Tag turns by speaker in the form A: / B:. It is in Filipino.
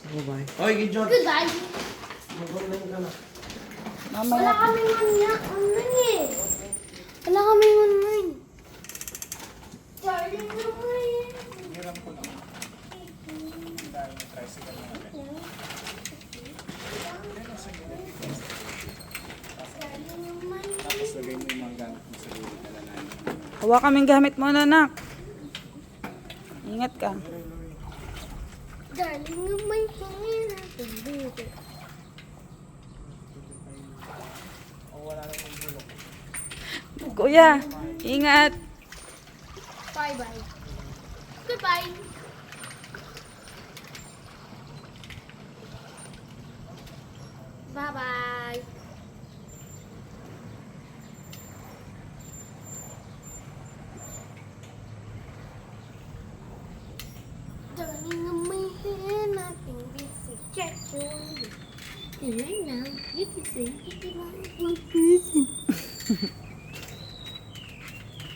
A: Bye-bye. Oy, Gijon.
B: Goodbye.
A: Mag-online ka na.
B: Wala
C: Mamaya.
B: kaming online eh. Wala kaming online. Darling naman eh.
D: Hiram ko lang. Dahil may tricycle na natin.
B: Darling naman.
D: Tapos lagay mo yung mga gamit mo sa loob na lang.
C: Hawa kaming gamit mo na, anak. Ingat ka.
B: Darling naman. Hingin natin dito.
D: O wala namang bulok.
C: Kuya, ingat.
B: Bye-bye. Goodbye. Bye-bye. Darling naman. Hingin natin busy. Check your. Hingin na. Busy. Busy.